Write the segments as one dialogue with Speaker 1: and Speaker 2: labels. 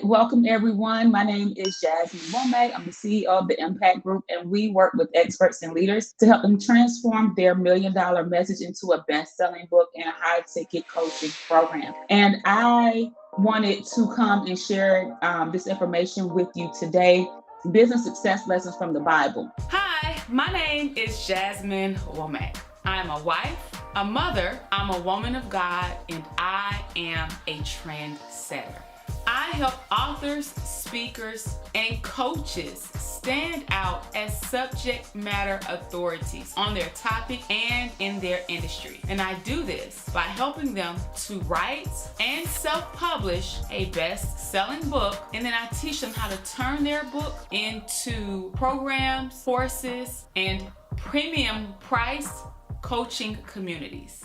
Speaker 1: Welcome everyone. My name is Jasminewomack. I'm the CEO of the Impact Group, and we work with experts and leaders to help them transform their $1 million message into a best-selling book and a high-ticket coaching program. And I wanted to come and share this information with you today. Business success lessons from the Bible.
Speaker 2: Hi, my name is Jasminewomack. I'm a wife, a mother, I'm a woman of God, and I am a trendsetter. I help authors, speakers, and coaches stand out as subject matter authorities on their topic and in their industry. And I do this by helping them to write and self-publish a best-selling book, and then I teach them how to turn their book into programs, courses, and premium price coaching communities.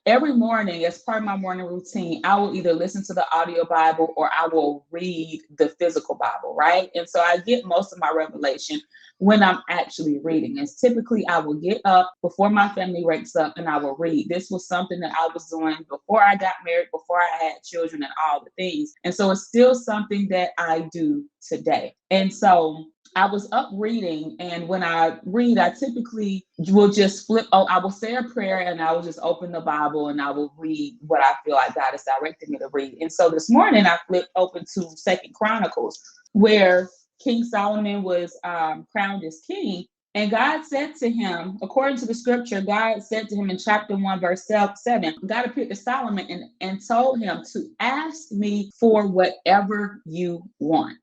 Speaker 1: Every morning, as part of my morning routine, I will either listen to the audio Bible or I will read the physical Bible, right? And so I get most of my revelation when I'm actually reading. And typically I will get up before my family wakes up and I will read. This was something that I was doing before I got married, before I had children and all the things. And so it's still something that I do today. And so I was up reading, and when I read, I typically will just flip. Oh, I will say a prayer, and I will just open the Bible, and I will read what I feel like God has directed me to read. And so this morning, I flipped open to 2 Chronicles, where King Solomon was crowned as king. And God said to him, according to the scripture, God said to him in chapter 1, verse 7, God appeared to Solomon and told him to ask me for whatever you want.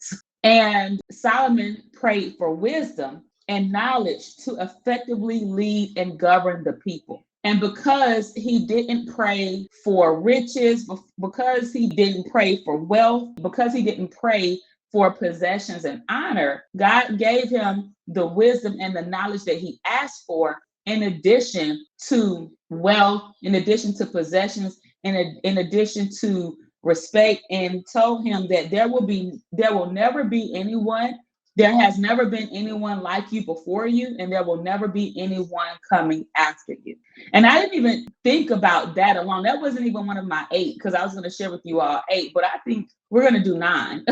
Speaker 1: And Solomon prayed for wisdom and knowledge to effectively lead and govern the people. And because he didn't pray for riches, because he didn't pray for wealth, because he didn't pray for possessions and honor, God gave him the wisdom and the knowledge that he asked for, in addition to wealth, in addition to possessions, in addition to respect, and told him that there will never be anyone, there has never been anyone like you before you, and there will never be anyone coming after you. And I didn't even think about that alone. That wasn't even one of my 8, because I was going to share with you all 8, but I think we're going to do 9.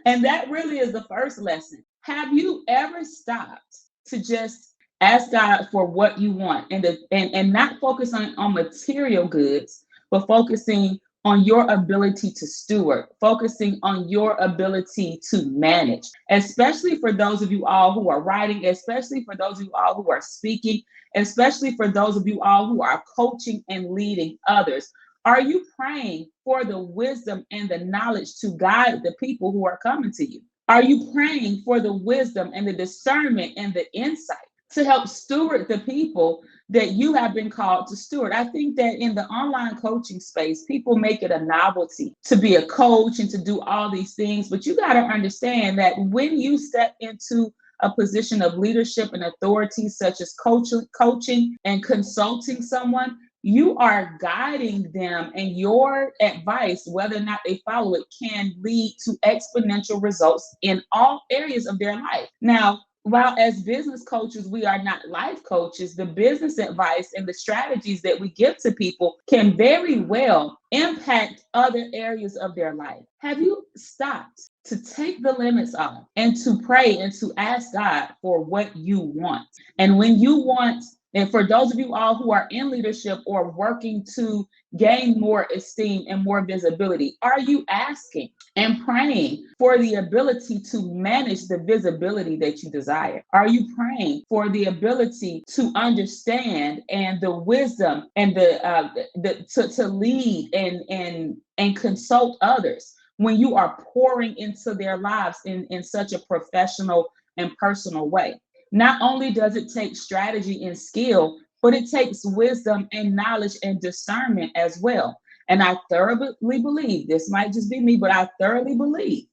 Speaker 1: And that really is the first lesson. Have you ever stopped to just ask God for what you want, and not focus on material goods, but focusing on your ability to steward, focusing on your ability to manage, especially for those of you all who are writing, especially for those of you all who are speaking, especially for those of you all who are coaching and leading others. Are you praying for the wisdom and the knowledge to guide the people who are coming to you? Are you praying for the wisdom and the discernment and the insight to help steward the people that you have been called to steward? I think that in the online coaching space, people make it a novelty to be a coach and to do all these things. But you got to understand that when you step into a position of leadership and authority, such as coaching and consulting someone, you are guiding them, and your advice, whether or not they follow it, can lead to exponential results in all areas of their life. Now, while as business coaches, we are not life coaches, the business advice and the strategies that we give to people can very well impact other areas of their life. Have you stopped to take the limits off and to pray and to ask God for what you want? And when you want, and for those of you all who are in leadership or working to gain more esteem and more visibility, are you asking and praying for the ability to manage the visibility that you desire? Are you praying for the ability to understand and the wisdom and to lead and consult others when you are pouring into their lives in such a professional and personal way? Not only does it take strategy and skill, but it takes wisdom and knowledge and discernment as well. And I thoroughly believe, this might just be me, but I thoroughly believe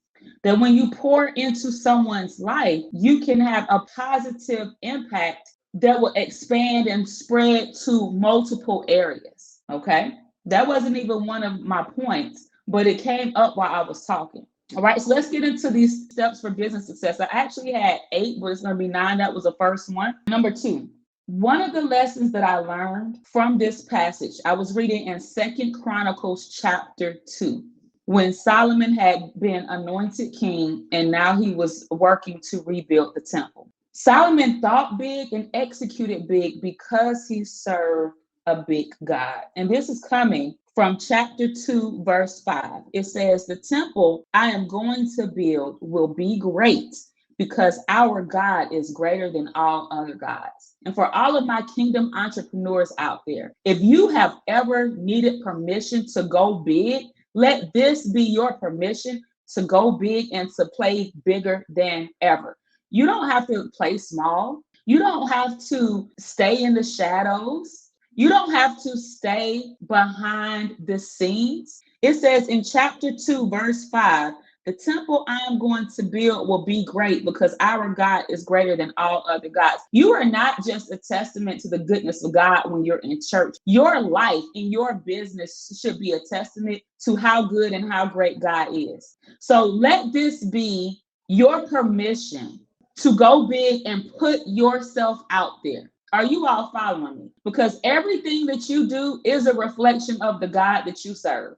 Speaker 1: that when you pour into someone's life, you can have a positive impact that will expand and spread to multiple areas. Okay. That wasn't even one of my points, but it came up while I was talking. All right, so let's get into these steps for business success. I actually had 8, but it's going to be 9. That was the first one. Number 2, one of the lessons that I learned from this passage, I was reading in 2 Chronicles chapter 2. when Solomon had been anointed king and now he was working to rebuild the temple. Solomon thought big and executed big because he served a big God. And this is coming from chapter 2, verse 5. It says, the temple I am going to build will be great because our God is greater than all other gods. And for all of my kingdom entrepreneurs out there, if you have ever needed permission to go big, let this be your permission to go big and to play bigger than ever. You don't have to play small. You don't have to stay in the shadows. You don't have to stay behind the scenes. It says in chapter 2, verse 5, the temple I am going to build will be great because our God is greater than all other gods. You are not just a testament to the goodness of God when you're in church. Your life and your business should be a testament to how good and how great God is. So let this be your permission to go big and put yourself out there. Are you all following me? Because everything that you do is a reflection of the God that you serve.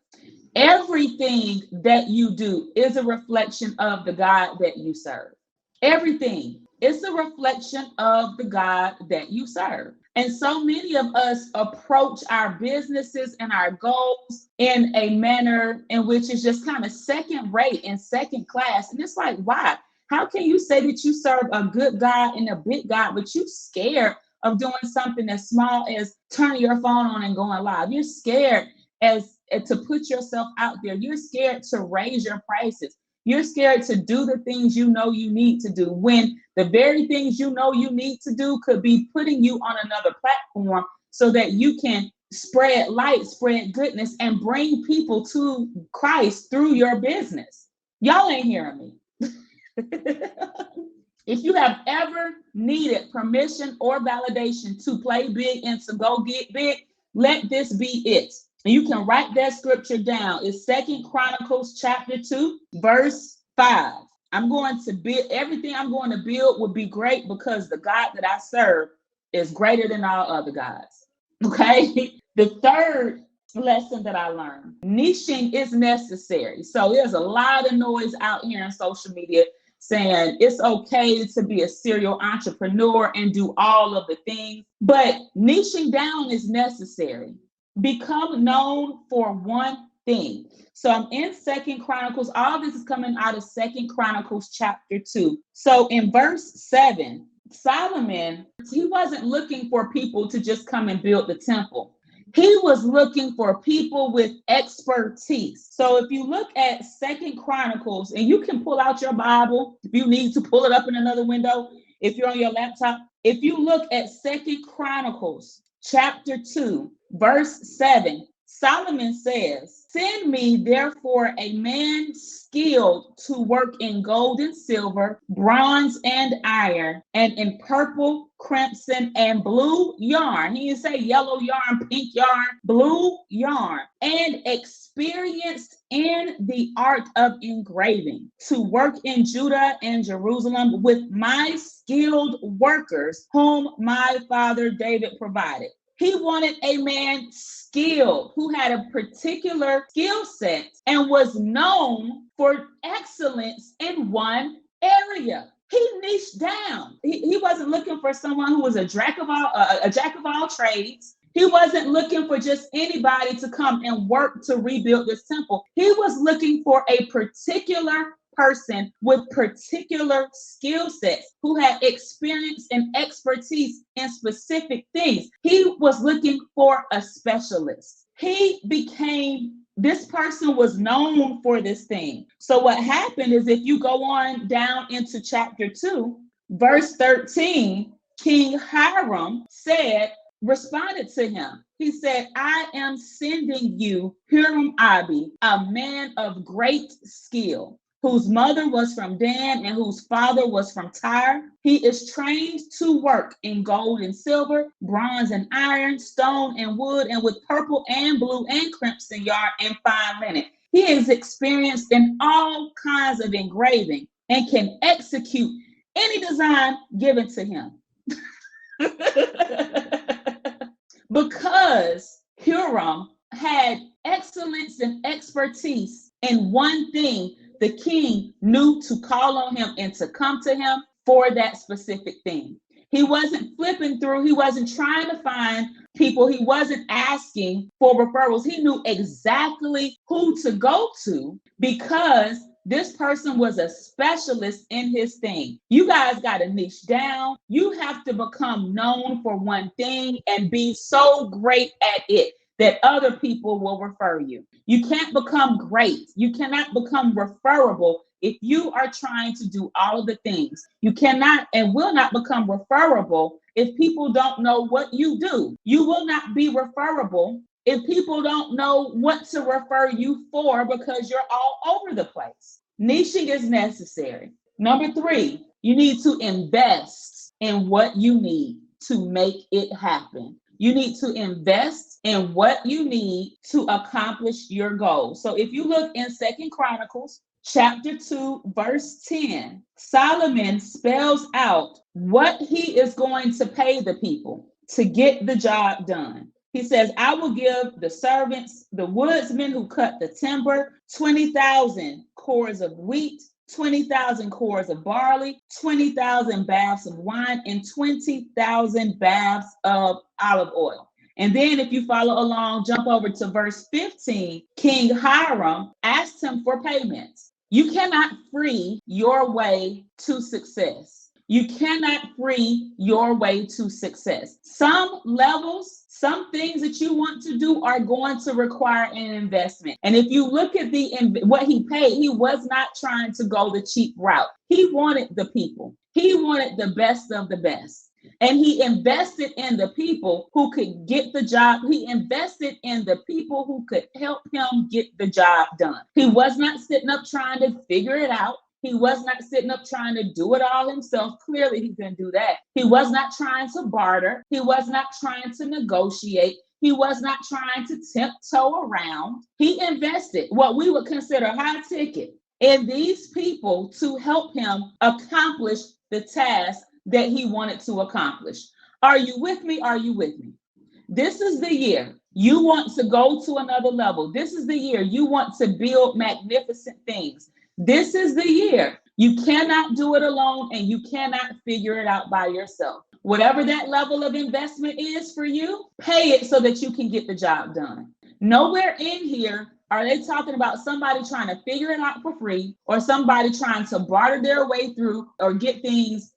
Speaker 1: Everything that you do is a reflection of the God that you serve. Everything is a reflection of the God that you serve. And so many of us approach our businesses and our goals in a manner in which is just kind of second rate and second class. And it's like, why? How can you say that you serve a good God and a big God, but you're scared of doing something as small as turning your phone on and going live? You're scared to put yourself out there. You're scared to raise your prices. You're scared to do the things you know you need to do when the very things you know you need to do could be putting you on another platform so that you can spread light, spread goodness, and bring people to Christ through your business. Y'all ain't hearing me. If you have ever needed permission or validation to play big and to go get big, let this be it. And you can write that scripture down. It's 2 Chronicles chapter 2, verse 5. I'm going to build, everything I'm going to build will be great because the God that I serve is greater than all other gods. Okay? The third lesson that I learned, niching is necessary. So there's a lot of noise out here on social media saying it's okay to be a serial entrepreneur and do all of the things, but niching down is necessary. Become known for one thing. So I'm in 2 Chronicles. All this is coming out of 2 Chronicles chapter 2. So in verse 7, Solomon, he wasn't looking for people to just come and build the temple. He was looking for people with expertise. So if you look at 2 Chronicles, and you can pull out your Bible if you need to pull it up in another window, if you're on your laptop. If you look at 2 Chronicles chapter 2, verse 7, Solomon says, send me therefore a man skilled to work in gold and silver, bronze and iron, and in purple, crimson, and blue yarn. He didn't say yellow yarn, pink yarn, blue yarn, and experienced in the art of engraving, to work in Judah and Jerusalem with my skilled workers, whom my father David provided. He wanted a man skilled who had a particular skill set and was known for excellence in one area. He niched down. He wasn't looking for someone who was a jack of all trades. He wasn't looking for just anybody to come and work to rebuild this temple. He was looking for a particular person with particular skill sets who had experience and expertise in specific things. He was looking for a specialist. This person was known for this thing. So what happened is, if you go on down into chapter 2, verse 13, King Hiram responded to him. He said, I am sending you Hiram-Abi, a man of great skill, whose mother was from Dan and whose father was from Tyre. He is trained to work in gold and silver, bronze and iron, stone and wood, and with purple and blue and crimson yarn and fine linen. He is experienced in all kinds of engraving and can execute any design given to him. Because Hiram had excellence and expertise in one thing, the king knew to call on him and to come to him for that specific thing. He wasn't flipping through. He wasn't trying to find people. He wasn't asking for referrals. He knew exactly who to go to because this person was a specialist in his thing. You guys got to niche down. You have to become known for one thing and be so great at it that other people will refer you. You can't become great. You cannot become referable if you are trying to do all of the things. You cannot and will not become referable if people don't know what you do. You will not be referable if people don't know what to refer you for because you're all over the place. Niching is necessary. Number 3, you need to invest in what you need to make it happen. You need to invest in what you need to accomplish your goals. So if you look in 2 Chronicles chapter 2, verse 10, Solomon spells out what he is going to pay the people to get the job done. He says, I will give the servants, the woodsmen who cut the timber, 20,000 cores of wheat, 20,000 cores of barley, 20,000 baths of wine, and 20,000 baths of olive oil. And then if you follow along, jump over to verse 15, King Hiram asked him for payments. You cannot free your way to success. You cannot free your way to success. Some levels, some things that you want to do are going to require an investment. And if you look at what he paid, he was not trying to go the cheap route. He wanted the people. He wanted the best of the best. And he invested in the people who could get the job. He invested in the people who could help him get the job done. He was not sitting up trying to figure it out. He was not sitting up trying to do it all himself. Clearly, he couldn't do that. He was not trying to barter. He was not trying to negotiate. He was not trying to tiptoe around. He invested what we would consider high ticket in these people to help him accomplish the task that he wanted to accomplish. Are you with me? Are you with me? This is the year you want to go to another level. This is the year you want to build magnificent things. This is the year. You cannot do it alone and you cannot figure it out by yourself. Whatever that level of investment is for you, pay it so that you can get the job done. Nowhere in here are they talking about somebody trying to figure it out for free or somebody trying to barter their way through or get things,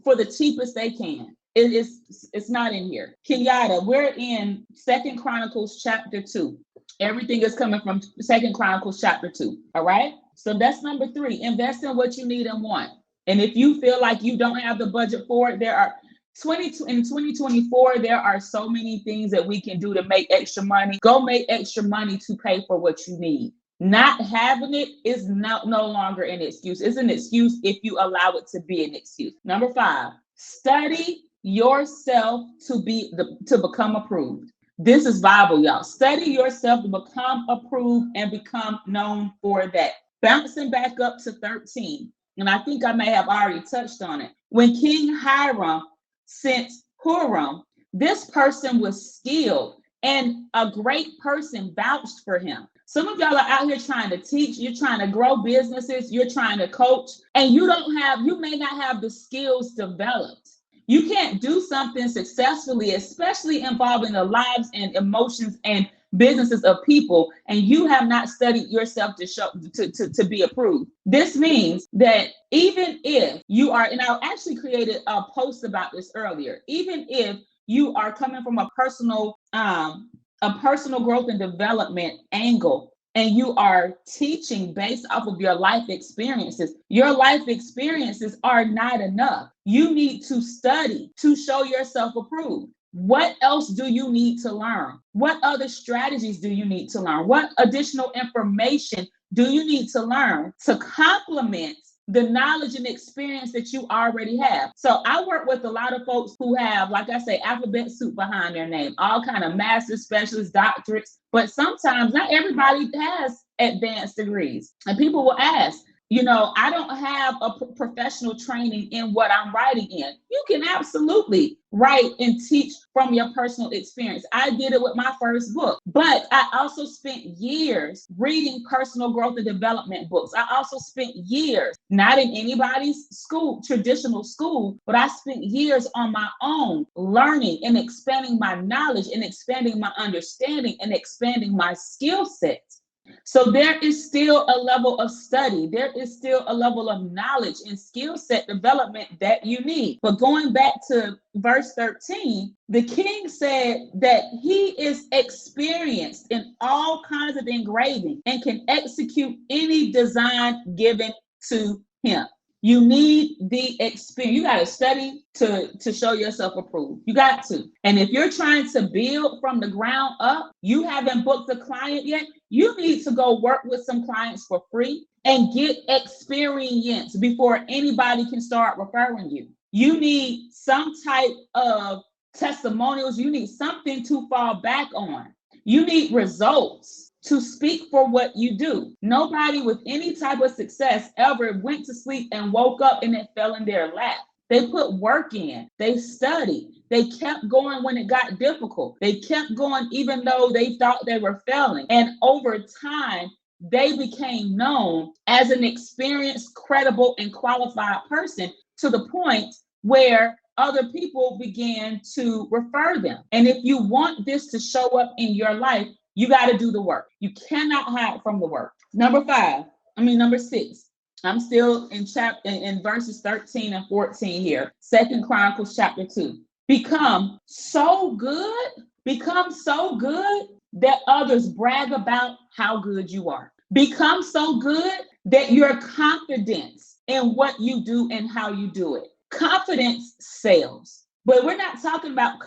Speaker 1: for the cheapest they can. It's not in here. Kenyatta, we're in 2 Chronicles chapter 2. Everything is coming from 2 Chronicles chapter 2. All right. So that's number 3. Invest in what you need and want. And if you feel like you don't have the budget for it, in 2024, there are so many things that we can do to make extra money. Go make extra money to pay for what you need. Not having it is no longer an excuse. It's an excuse if you allow it to be an excuse. Number 5, study yourself to become approved. This is Bible, y'all. Study yourself to become approved and become known for that. Bouncing back up to 13, and I think I may have already touched on it. When King Hiram sent Huram, this person was skilled and a great person vouched for him. Some of y'all are out here trying to teach, you're trying to grow businesses, you're trying to coach, and you may not have the skills developed. You can't do something successfully, especially involving the lives and emotions and businesses of people, and you have not studied yourself to be approved. This means that even if you are, and I actually created a post about this earlier, even if you are coming from a personal growth and development angle, and you are teaching based off of your life experiences are not enough. You need to study to show yourself approved. What else do you need to learn? What other strategies do you need to learn? What additional information do you need to learn to complement the knowledge and experience that you already have? So I work with a lot of folks who have, like I say, alphabet soup behind their name, all kind of masters, specialists, doctorates, but sometimes not everybody has advanced degrees. And people will ask, I don't have a professional training in what I'm writing in. You can absolutely write and teach from your personal experience. I did it with my first book, but I also spent years reading personal growth and development books. I also spent years, not in anybody's school, traditional school, but I spent years on my own learning and expanding my knowledge and expanding my understanding and expanding my skill sets. So there is still a level of study. There is still a level of knowledge and skill set development that you need. But going back to verse 13, the king said that he is experienced in all kinds of engraving and can execute any design given to him. You need the experience. You got to study to show yourself approved. You got to. And if you're trying to build from the ground up, you haven't booked a client yet, you need to go work with some clients for free and get experience before anybody can start referring you. You need some type of testimonials. You need something to fall back on. You need results to speak for what you do. Nobody with any type of success ever went to sleep and woke up and it fell in their lap. They put work in, they studied, they kept going when it got difficult. They kept going even though they thought they were failing. And over time, they became known as an experienced, credible, and qualified person to the point where other people began to refer them. And if you want this to show up in your life, you got to do the work. You cannot hide from the work. Number 6. I'm still in verses 13 and 14 here. 2 Chronicles chapter 2. Become so good that others brag about how good you are. Become so good that your confidence in what you do and how you do it. Confidence sells. But we're not talking about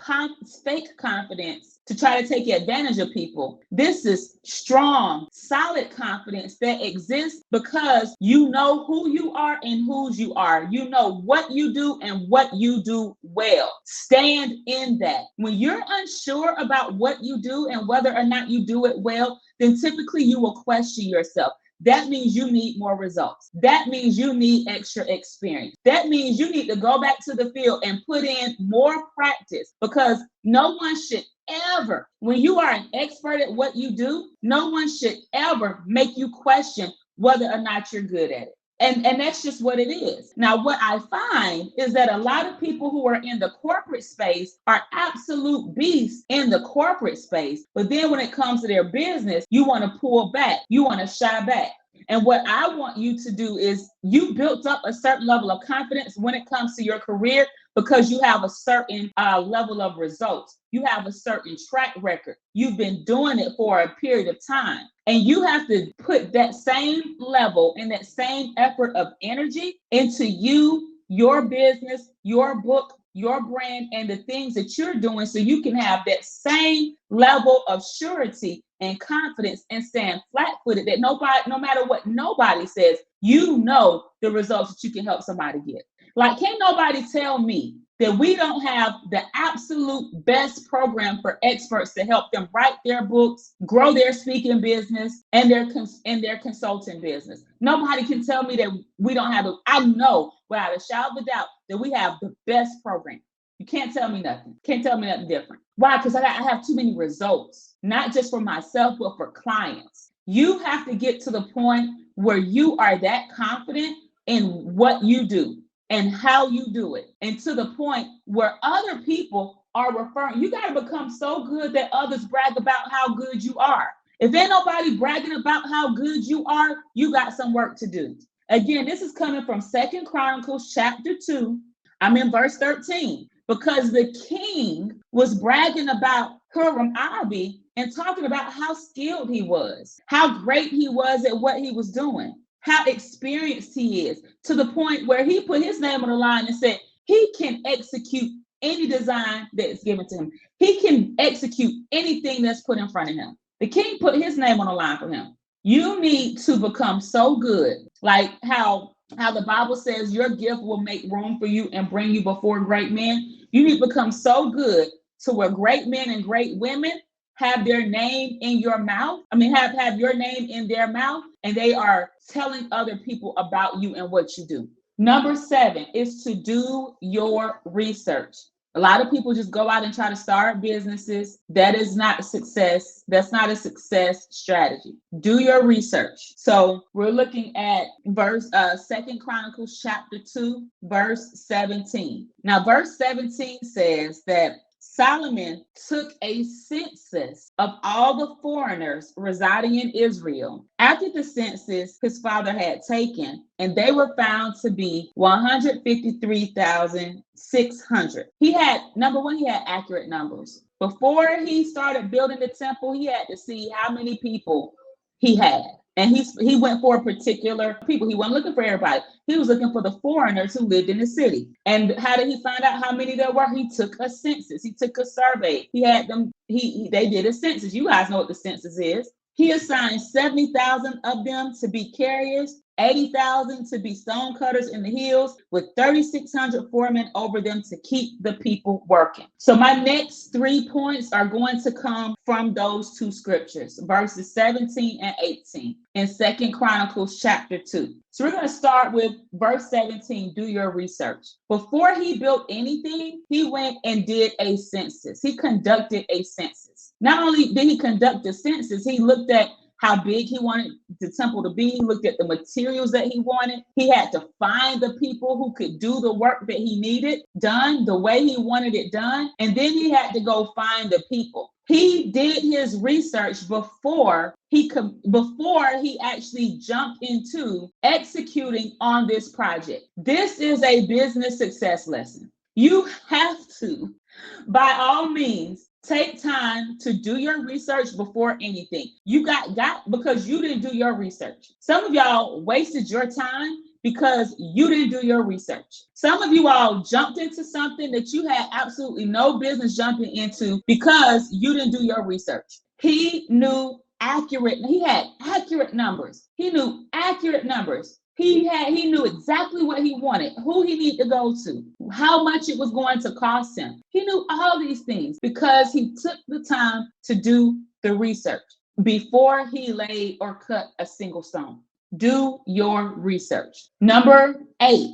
Speaker 1: fake confidence to try to take advantage of people. This is strong, solid confidence that exists because you know who you are and whose you are. You know what you do and what you do well. Stand in that. When you're unsure about what you do and whether or not you do it well, then typically you will question yourself. That means you need more results. That means you need extra experience. That means you need to go back to the field and put in more practice, because no one should ever, when you are an expert at what you do, no one should ever make you question whether or not you're good at it. And that's just what it is. Now, what I find is that a lot of people who are in the corporate space are absolute beasts in the corporate space. But then when it comes to their business, you want to pull back. You want to shy back. And what I want you to do is, you built up a certain level of confidence when it comes to your career because you have a certain level of results. You have a certain track record. You've been doing it for a period of time. And you have to put that same level and that same effort of energy into you, your business, your book, your brand, and the things that you're doing, so you can have that same level of surety and confidence and stand flat-footed that no matter what nobody says, you know the results that you can help somebody get. Like, can't nobody tell me that we don't have the absolute best program for experts to help them write their books, grow their speaking business, and their consulting business. Nobody can tell me that we don't have I know without a shadow of a doubt that we have the best program. You can't tell me nothing. Can't tell me nothing different. Why? Because I have too many results, not just for myself, but for clients. You have to get to the point where you are that confident in what you do and how you do it, and to the point where other people are referring. You got to become so good that others brag about how good you are. If ain't nobody bragging about how good you are, you got some work to do. Again, this is coming from 2 Chronicles chapter 2. I'm in verse 13. Because the king was bragging about 𝐏𝐻𝐼 and talking about how skilled he was, how great he was at what he was doing, how experienced he is, to the point where he put his name on the line and said he can execute any design that is given to him. He can execute anything that's put in front of him. The king put his name on the line for him. You need to become so good, like how the Bible says your gift will make room for you and bring you before great men. You need to become so good to where great men and great women have their name in your mouth. I mean, have your name in their mouth, and they are telling other people about you and what you do. Number 7 is to do your research. A lot of people just go out and try to start businesses. That is not a success. That's not a success strategy. Do your research. So we're looking at Second Chronicles chapter 2, verse 17. Now, verse 17 says that Solomon took a census of all the foreigners residing in Israel after the census his father had taken, and they were found to be 153,600. He had accurate numbers. Before he started building the temple, he had to see how many people he had. And he went for particular people. He wasn't looking for everybody. He was looking for the foreigners who lived in the city. And how did he find out how many there were? He took a census. He took a survey. He had them. They did a census. You guys know what the census is. He assigned 70,000 of them to be carriers, 80,000 to be stone cutters in the hills, with 3,600 foremen over them to keep the people working. So my next 3 points are going to come from those 2 scriptures, verses 17 and 18 in Second Chronicles chapter 2. So we're going to start with verse 17, do your research. Before he built anything, he went and did a census. He conducted a census. Not only did he conduct the census, he looked at how big he wanted the temple to be. He looked at the materials that he wanted. He had to find the people who could do the work that he needed done the way he wanted it done. And then he had to go find the people. He did his research before he actually jumped into executing on this project. This is a business success lesson. You have to, by all means, take time to do your research before anything. You got because you didn't do your research. Some of y'all wasted your time because you didn't do your research. Some of you all jumped into something that you had absolutely no business jumping into because you didn't do your research. He had accurate numbers. He knew accurate numbers. He knew exactly what he wanted, who he needed to go to, how much it was going to cost him. He knew all these things because he took the time to do the research before he laid or cut a single stone. Do your research. Number 8,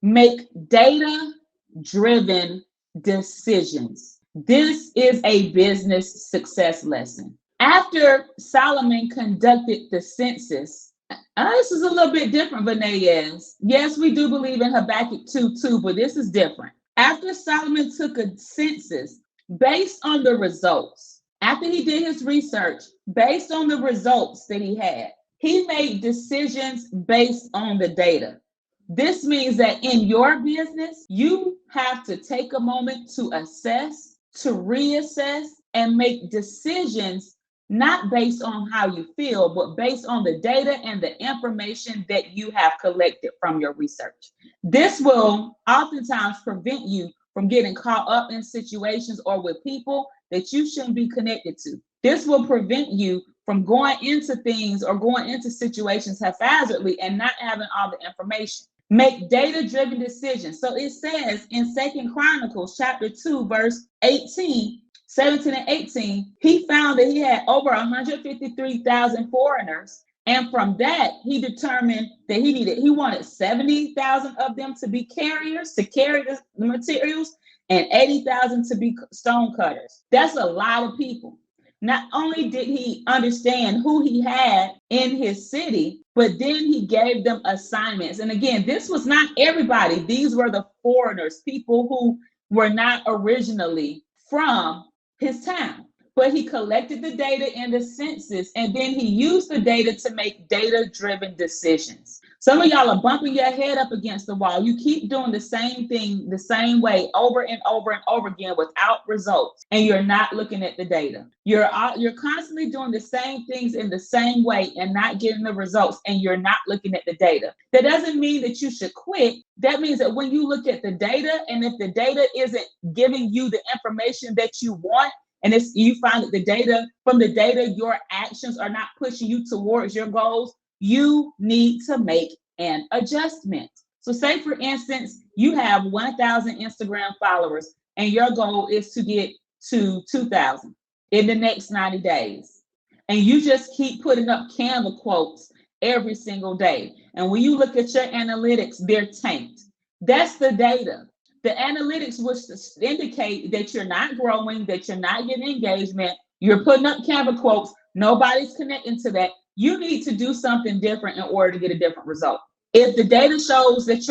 Speaker 1: make data-driven decisions. This is a business success lesson. After Solomon conducted the census, this is a little bit different, Vinayas. Yes, we do believe in Habakkuk 2:2, but this is different. After Solomon took a census based on the results, after he did his research, based on the results that he had, he made decisions based on the data. This means that in your business, you have to take a moment to assess, to reassess, and make decisions not based on how you feel, but based on the data and the information that you have collected from your research. This will oftentimes prevent you from getting caught up in situations or with people that you shouldn't be connected to. This will prevent you from going into things or going into situations haphazardly and not having all the information. Make data-driven decisions. So it says in Second Chronicles chapter 2, verse 17 and 18, he found that he had over 153,000 foreigners. And from that, he determined that he wanted 70,000 of them to be carriers, to carry the materials, and 80,000 to be stone cutters. That's a lot of people. Not only did he understand who he had in his city, but then he gave them assignments. And again, this was not everybody. These were the foreigners, people who were not originally from his town. But he collected the data in the census, and then he used the data to make data-driven decisions. Some of y'all are bumping your head up against the wall. You keep doing the same thing the same way over and over and over again without results, and you're not looking at the data. You're constantly doing the same things in the same way and not getting the results, and you're not looking at the data. That doesn't mean that you should quit. That means that when you look at the data, and if the data isn't giving you the information that you want, and if you find that from the data, your actions are not pushing you towards your goals, you need to make an adjustment. So say, for instance, you have 1,000 Instagram followers and your goal is to get to 2,000. in the next 90 days. And you just keep putting up Canva quotes every single day. And when you look at your analytics, they're tanked. That's the data. The analytics which indicate that you're not growing, that you're not getting engagement, you're putting up Canva quotes, nobody's connecting to that. You need to do something different in order to get a different result. If the data shows that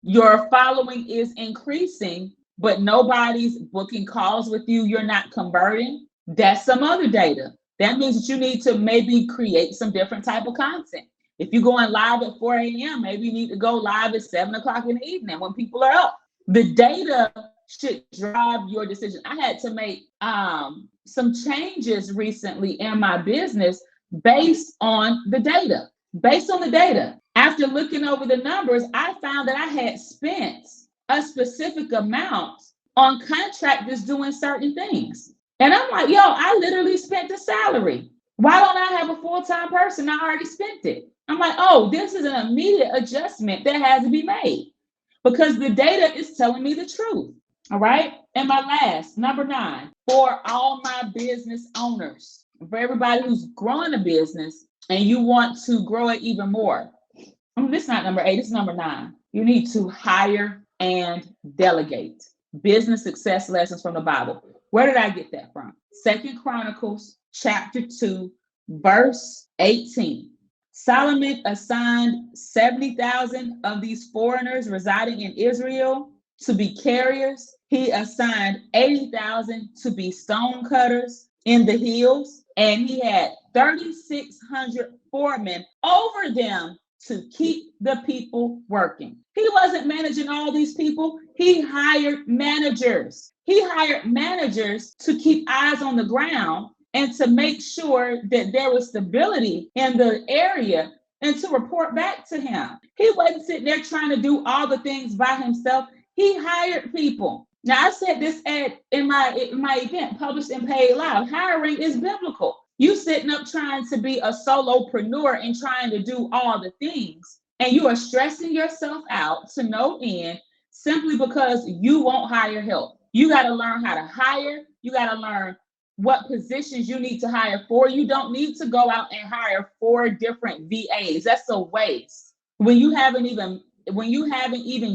Speaker 1: your following is increasing, but nobody's booking calls with you, you're not converting, that's some other data. That means that you need to maybe create some different type of content. If you're going live at 4 a.m., maybe you need to go live at 7 o'clock in the evening when people are up. The data should drive your decision. I had to make some changes recently in my business based on the data. Based on the data. After looking over the numbers, I found that I had spent a specific amount on contractors doing certain things. And I'm like, yo, I literally spent the salary. Why don't I have a full-time person? I already spent it. I'm like, oh, this is an immediate adjustment that has to be made because the data is telling me the truth. All right. And my last, number 9, for all my business owners, for everybody who's growing a business and you want to grow it even more. This is not number 8, this is number 9. You need to hire and delegate. Business success lessons from the Bible. Where did I get that from? 2 Chronicles chapter 2, verse 18. Solomon assigned 70,000 of these foreigners residing in Israel to be carriers. He assigned 80,000 to be stone cutters in the hills. And he had 3,600 foremen over them to keep the people working. He wasn't managing all these people. He hired managers. He hired managers to keep eyes on the ground and to make sure that there was stability in the area and to report back to him. He wasn't sitting there trying to do all the things by himself. He hired people. Now, I said this in my event, Published and Paid Live. Hiring is biblical. You sitting up trying to be a solopreneur and trying to do all the things, and you are stressing yourself out to no end simply because you won't hire help. You got to learn how to hire. You got to learn what positions you need to hire for. You don't need to go out and hire 4 different VAs. That's a waste. When you haven't even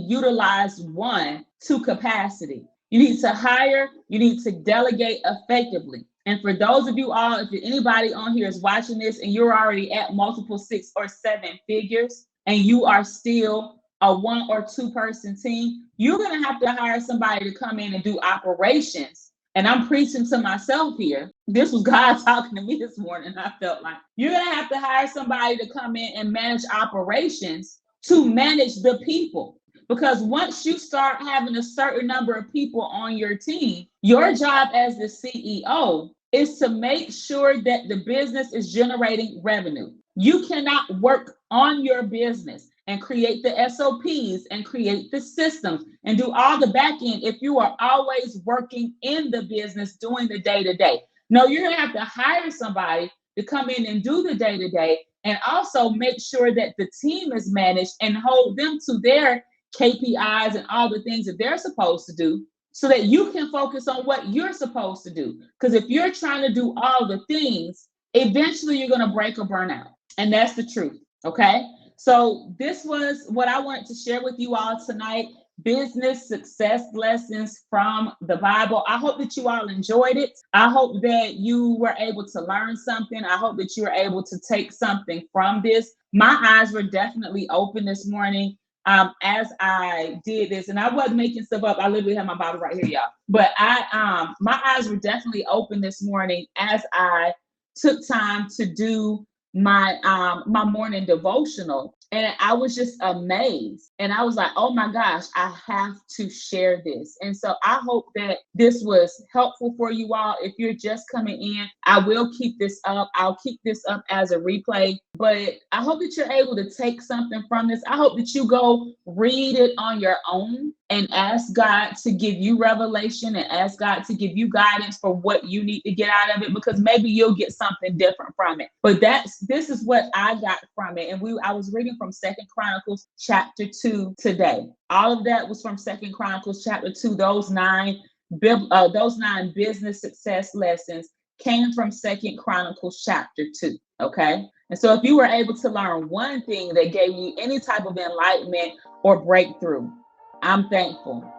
Speaker 1: utilized one to capacity. You need to hire, you need to delegate effectively. And for those of you all, if anybody on here is watching this and you're already at multiple 6 or 7 figures and you are still a 1 or 2 person team, you're going to have to hire somebody to come in and do operations. And I'm preaching to myself here. This was God talking to me this morning. I felt like you're going to have to hire somebody to come in and manage operations to manage the people. Because once you start having a certain number of people on your team, your job as the CEO is to make sure that the business is generating revenue. You cannot work on your business and create the SOPs and create the systems and do all the back end if you are always working in the business doing the day-to-day. No, you're going to have to hire somebody to come in and do the day-to-day and also make sure that the team is managed and hold them to their KPIs and all the things that they're supposed to do so that you can focus on what you're supposed to do. Because if you're trying to do all the things, eventually you're going to break or burn out. And that's the truth. Okay. So this was what I wanted to share with you all tonight. Business success lessons from the Bible. I hope that you all enjoyed it. I hope that you were able to learn something. I hope that you were able to take something from this. My eyes were definitely open this morning as I did this, and I wasn't making stuff up. I literally have my Bible right here, y'all. But my eyes were definitely open this morning as I took time to do my morning devotional. And I was just amazed. And I was like, oh my gosh, I have to share this. And so I hope that this was helpful for you all. If you're just coming in, I will keep this up. I'll keep this up as a replay. But I hope that you're able to take something from this. I hope that you go read it on your own and ask God to give you revelation and ask God to give you guidance for what you need to get out of it, because maybe you'll get something different from it. But this is what I got from it. And I was reading from 2 Chronicles chapter 2 today. All of that was from 2 Chronicles chapter 2, those nine business success lessons came from 2 Chronicles chapter 2. Okay. And so if you were able to learn one thing that gave you any type of enlightenment or breakthrough, I'm thankful.